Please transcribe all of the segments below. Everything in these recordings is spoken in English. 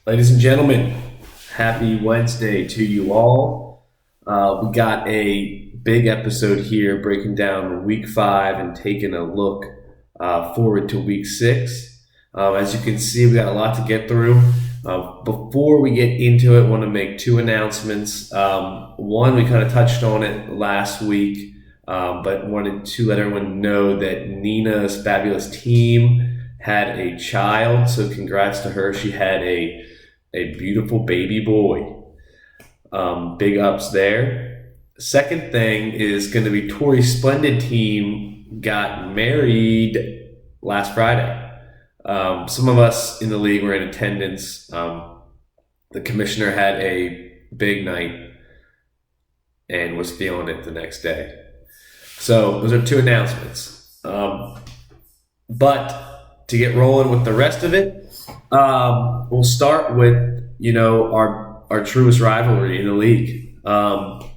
Ladies and gentlemen, happy Wednesday to you all. We got a big episode here breaking down week 5 and taking a look forward to week 6. As you can see, we got a lot to get through. Before we get into it, I want to make 2 announcements. One, we kind of touched on it last week, but wanted to let everyone know that Nina's fabulous team had a child, so congrats to her. She had a beautiful baby boy. Big ups there. Second thing is going to be Tori's Splendid team got married last Friday. Some of us in the league were in attendance. The commissioner had a big night and was feeling it the next day. So those are 2 announcements. But to get rolling with the rest of it, we'll start with, our truest rivalry in the league.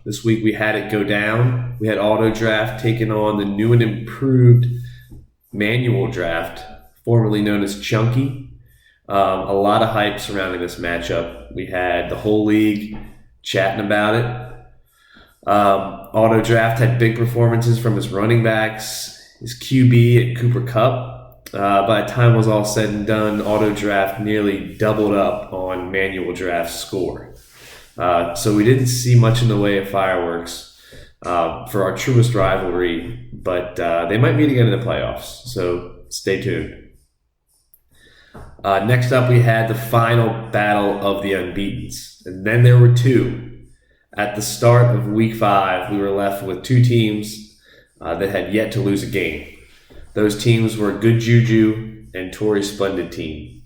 This week we had it go down. We had Auto Draft taking on the new and improved Manual Draft, formerly known as Chunky. A lot of hype surrounding this matchup. We had the whole league chatting about it. Auto Draft had big performances from his running backs, his QB, and Cooper Kupp. By the time it was all said and done, Auto Draft nearly doubled up on Manual Draft's score. So we didn't see much in the way of fireworks for our truest rivalry, but they might meet again in the playoffs, so stay tuned. Next up, we had the final battle of the unbeatens, and then there were 2. At the start of week 5, we were left with 2 teams that had yet to lose a game. Those teams were Good Juju and Tori's Splendid team.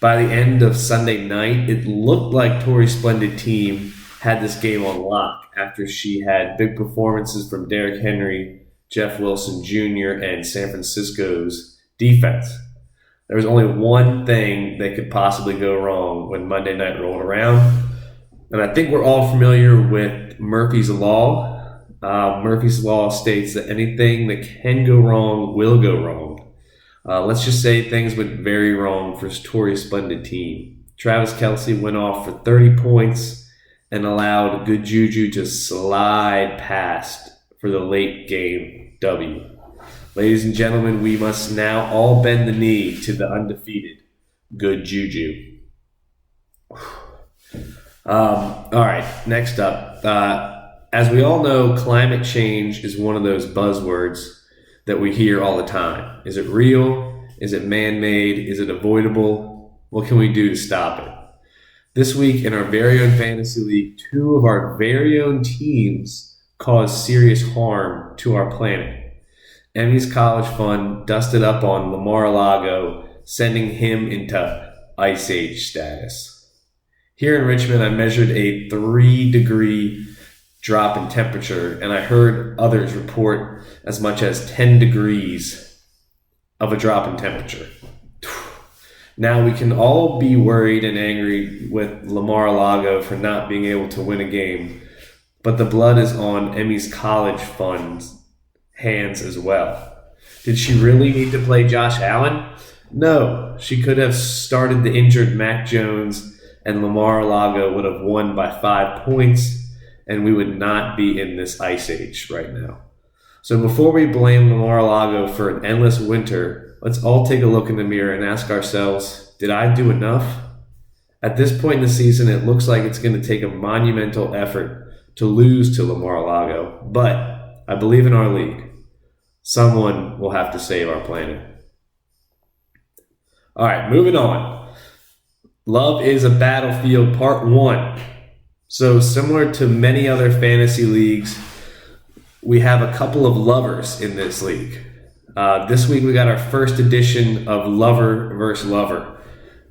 By the end of Sunday night, it looked like Tori's Splendid team had this game on lock after she had big performances from Derrick Henry, Jeff Wilson Jr., and San Francisco's defense. There was only one thing that could possibly go wrong when Monday night rolled around, and I think we're all familiar with Murphy's Law. Murphy's Law states that anything that can go wrong will go wrong. Let's just say things went very wrong for Tori's Splendid team. Travis Kelce went off for 30 points and allowed Good Juju to slide past for the late game W. Ladies and gentlemen, we must now all bend the knee to the undefeated Good Juju. All right, next up. As we all know, climate change is one of those buzzwords that we hear all the time. Is it real? Is it man-made? Is it avoidable? What can we do to stop it? This week in our very own fantasy league, 2 of our very own teams caused serious harm to our planet. Emmy's College Fund dusted up on Mar-a-Lago, sending him into Ice Age status. Here in Richmond, I measured a 3-degree drop in temperature, and I heard others report as much as 10 degrees of a drop in temperature. Now we can all be worried and angry with Mar-a-Lago for not being able to win a game, but the blood is on Emmy's College Fund's hands as well. Did she really need to play Josh Allen? No, she could have started the injured Mac Jones, and Mar-a-Lago would have won by 5 points, and we would not be in this ice age right now. So before we blame Mar-a-Lago for an endless winter, let's all take a look in the mirror and ask ourselves, did I do enough? At this point in the season, it looks like it's going to take a monumental effort to lose to Mar-a-Lago, but I believe in our league. Someone will have to save our planet. All right, moving on. Love is a Battlefield Part 1. So similar to many other fantasy leagues, we have a couple of lovers in this league. This week we got our first edition of Lover vs. Lover.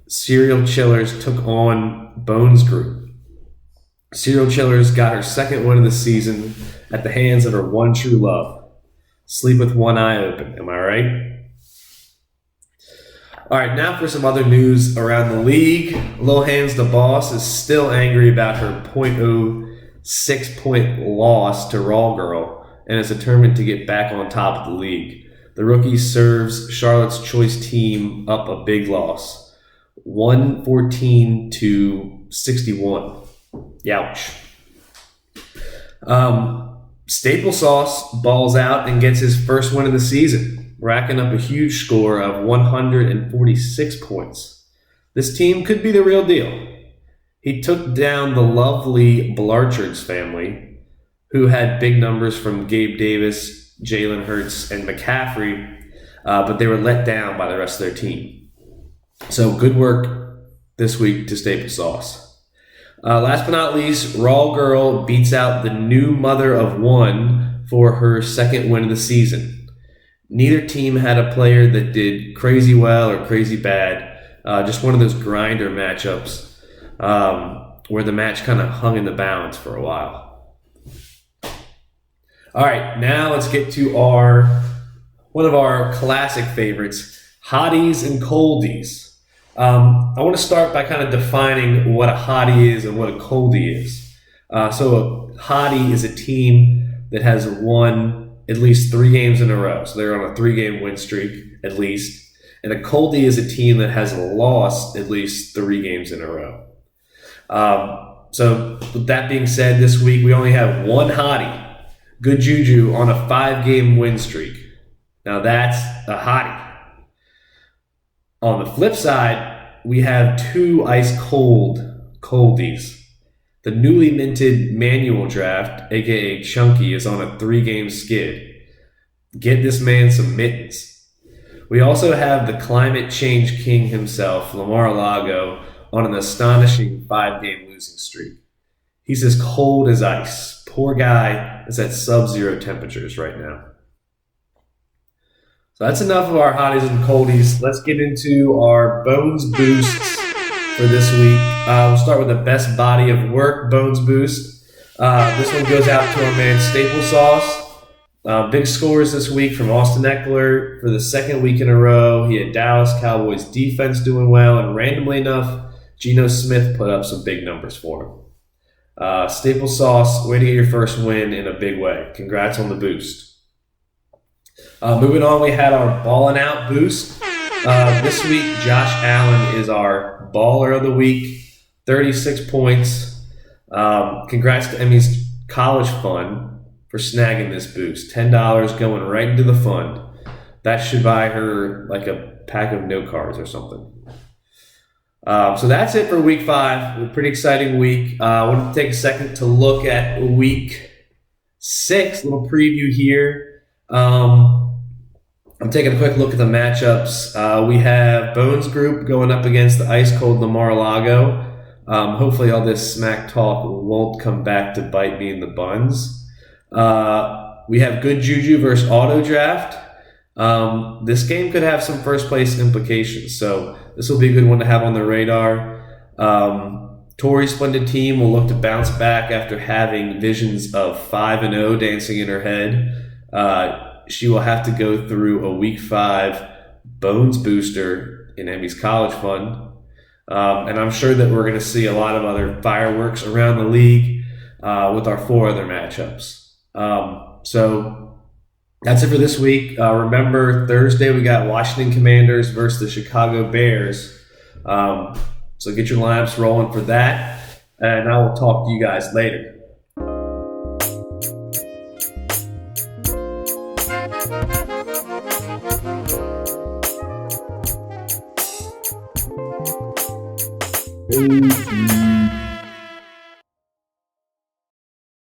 Serial Chillers took on Bones Group. Serial Chillers got her second win of the season at the hands of her one true love. Sleep with one eye open, am I right? All right, now for some other news around the league. Lil Hands the boss is still angry about her .06 point loss to Raw Girl and is determined to get back on top of the league. The rookie serves Charlotte's Choice team up a big loss. 114-61. Youch. Staple Sauce balls out and gets his first win of the season, racking up a huge score of 146 points. This team could be the real deal. He took down the lovely Blarchards family, who had big numbers from Gabe Davis, Jalen Hurts, and McCaffrey, but they were let down by the rest of their team. So good work this week to Staple Sauce. Last but not least, Raw Girl beats out the new mother of one for her second win of the season. Neither team had a player that did crazy well or crazy bad. Just one of those grinder matchups where the match kind of hung in the balance for a while. All right, now let's get to one of our classic favorites, hotties and coldies. I want to start by kind of defining what a hottie is and what a coldie is. So a hottie is a team that has won at least 3 games in a row. So they're on a 3-game win streak at least. And a coldie is a team that has lost at least 3 games in a row. So with that being said, this week we only have one hottie, Good Juju, on a 5-game win streak. Now that's a hottie. On the flip side, we have 2 ice cold coldies. The newly minted manual draft, aka Chunky, is on a 3-game skid. Get this man some mittens. We also have the climate change king himself, Lamar Lago, on an astonishing 5-game losing streak. He's as cold as ice. Poor guy is at sub-zero temperatures right now. So that's enough of our hotties and coldies. Let's get into our Bones Boosts for this week. We'll start with the best body of work Bones Boost. This one goes out to our man Staple Sauce. Big scores this week from Austin Eckler for the 2nd week in a row. He had Dallas Cowboys defense doing well, and randomly enough, Geno Smith put up some big numbers for him. Staple Sauce, way to get your first win in a big way. Congrats on the boost. Moving on, we had our Ballin' Out boost. This week, Josh Allen is our baller of the week, 36 points. Congrats to Emmy's college fund for snagging this boost. $10 going right into the fund. That should buy her like a pack of note cards or something. So that's it for week 5. A pretty exciting week. I want to take a second to look at week 6, little preview here. I'm taking a quick look at the matchups. We have Bones Group going up against the ice cold Lamar Lago. Hopefully all this smack talk won't come back to bite me in the buns. We have Good Juju versus Auto Draft. This game could have some first place implications, so this will be a good one to have on the radar. Tori's splendid team will look to bounce back after having visions of 5-0 dancing in her head. She will have to go through a week 5 Bones booster in Emmy's college fund. And I'm sure that we're going to see a lot of other fireworks around the league with our 4 other matchups. So that's it for this week. Remember, Thursday we got Washington Commanders versus the Chicago Bears. So get your lineups rolling for that. And I will talk to you guys later. Hey.